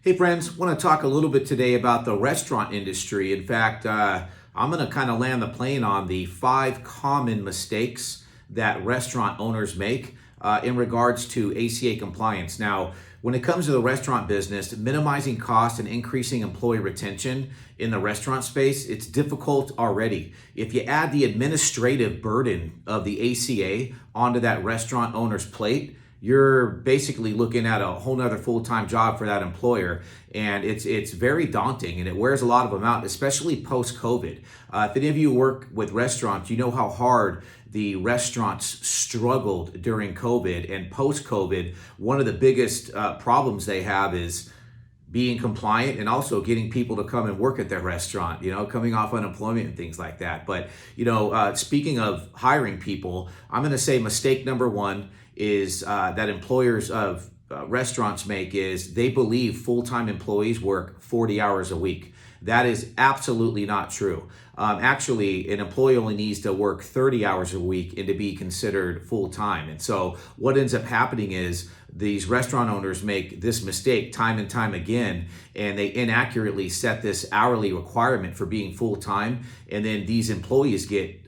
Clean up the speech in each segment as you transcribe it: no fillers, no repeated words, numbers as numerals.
Hey friends, want to talk a little bit today about the restaurant industry. In fact, I'm going to kind of land the plane on the 5 common mistakes that restaurant owners make in regards to ACA compliance. Now, when it comes to the restaurant business, minimizing cost and increasing employee retention in the restaurant space, it's difficult already. If you add the administrative burden of the ACA onto that restaurant owner's plate, you're basically looking at a whole nother full-time job for that employer, and it's very daunting, and it wears a lot of them out, especially post-COVID. If any of you work with restaurants, you know how hard the restaurants struggled during COVID, and post-COVID, one of the biggest problems they have is being compliant and also getting people to come and work at their restaurant, coming off unemployment and things like that. But, speaking of hiring people, I'm going to say mistake number one is that employers of restaurants make is they believe full-time employees work 40 hours a week. That is absolutely not true. Actually, an employee only needs to work 30 hours a week and to be considered full-time. And so what ends up happening is these restaurant owners make this mistake time and time again, and they inaccurately set this hourly requirement for being full-time. And then these employees get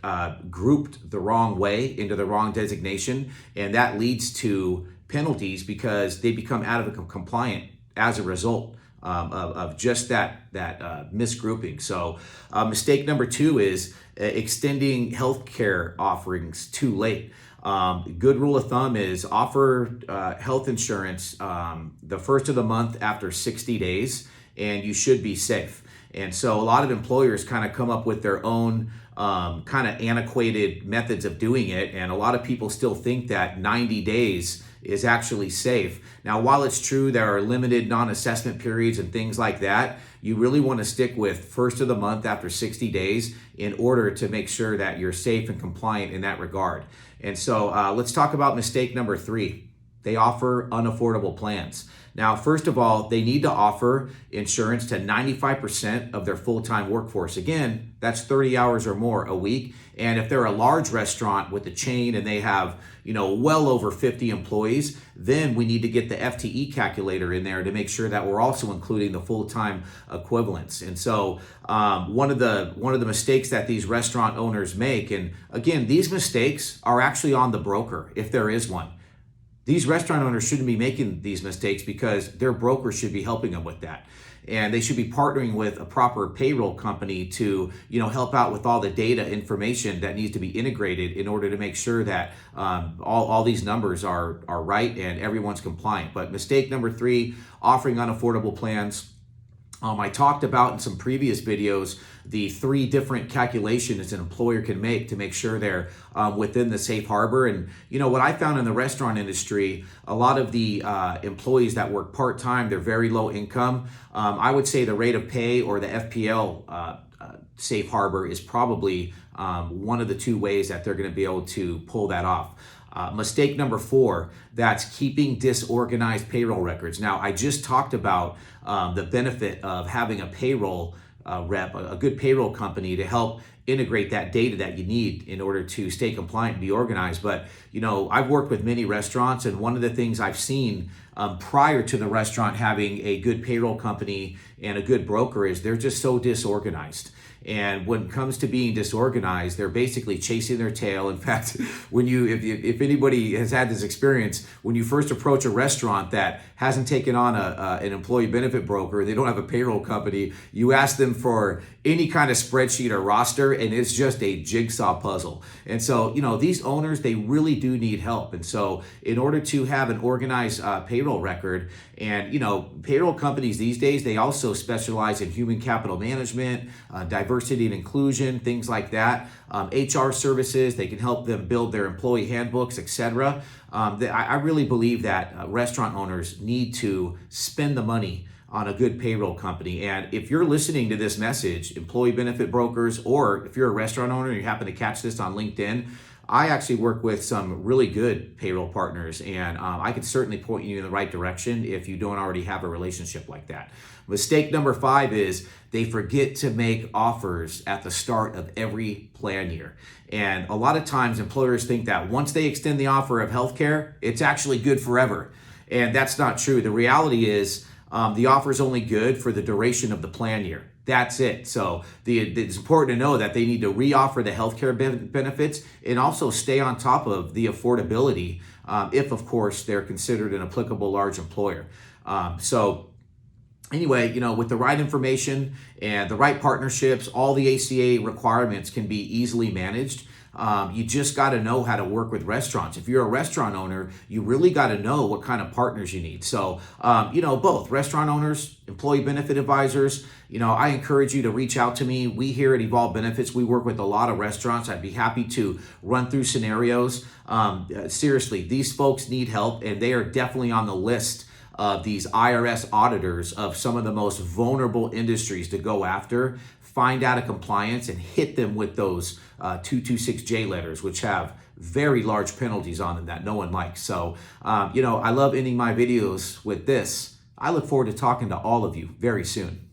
grouped the wrong way into the wrong designation. And that leads to penalties because they become out of compliant as a result of just that misgrouping. So mistake number two is extending healthcare offerings too late. Good rule of thumb is offer health insurance the first of the month after 60 days, and you should be safe. And so a lot of employers kind of come up with their own kind of antiquated methods of doing it, and a lot of people still think that 90 days is actually safe. Now, while it's true there are limited non-assessment periods and things like that, you really want to stick with first of the month after 60 days in order to make sure that you're safe and compliant in that regard. And so let's talk about mistake number 3. They offer unaffordable plans. Now, first of all, they need to offer insurance to 95% of their full-time workforce. Again, that's 30 hours or more a week. And if they're a large restaurant with a chain and they have, well over 50 employees, then we need to get the FTE calculator in there to make sure that we're also including the full-time equivalents. And so one of the mistakes that these restaurant owners make, and again, these mistakes are actually on the broker if there is one. These restaurant owners shouldn't be making these mistakes because their broker should be helping them with that. And they should be partnering with a proper payroll company to, help out with all the data information that needs to be integrated in order to make sure that all these numbers are right and everyone's compliant. But mistake number 3, offering unaffordable plans. I talked about in some previous videos the 3 different calculations an employer can make to make sure they're within the safe harbor. And what I found in the restaurant industry, a lot of the employees that work part-time, they're very low income. I would say the rate of pay or the FPL safe harbor is probably one of the 2 ways that they're going to be able to pull that off. Mistake number 4, that's keeping disorganized payroll records. Now, I just talked about the benefit of having a payroll rep, a good payroll company to help integrate that data that you need in order to stay compliant and be organized. But, I've worked with many restaurants, and one of the things I've seen prior to the restaurant having a good payroll company and a good broker is they're just so disorganized. And when it comes to being disorganized, they're basically chasing their tail. In fact, if anybody has had this experience, when you first approach a restaurant that hasn't taken on an employee benefit broker, they don't have a payroll company, you ask them for any kind of spreadsheet or roster, and it's just a jigsaw puzzle. And so, these owners, they really do need help. And so in order to have an organized payroll record, and, payroll companies these days, they also specialize in human capital management, diversity and inclusion, things like that. HR services, they can help them build their employee handbooks, etc. I really believe that restaurant owners need to spend the money on a good payroll company. And if you're listening to this message, employee benefit brokers, or if you're a restaurant owner and you happen to catch this on LinkedIn, I actually work with some really good payroll partners, and I can certainly point you in the right direction if you don't already have a relationship like that. Mistake number 5 is they forget to make offers at the start of every plan year. And a lot of times employers think that once they extend the offer of healthcare, it's actually good forever. And that's not true. The reality is The offer is only good for the duration of the plan year. That's it. So it's important to know that they need to reoffer the healthcare benefits and also stay on top of the affordability if, of course, they're considered an applicable large employer. Anyway, with the right information and the right partnerships, all the ACA requirements can be easily managed. You just got to know how to work with restaurants. If you're a restaurant owner, you really got to know what kind of partners you need. So, both restaurant owners, employee benefit advisors, I encourage you to reach out to me. We here at Evolve Benefits, we work with a lot of restaurants. I'd be happy to run through scenarios. Seriously, these folks need help, and they are definitely on the list of these IRS auditors of some of the most vulnerable industries to go after, find out a compliance, and hit them with those 226J letters, which have very large penalties on them that no one likes. So, I love ending my videos with this. I look forward to talking to all of you very soon.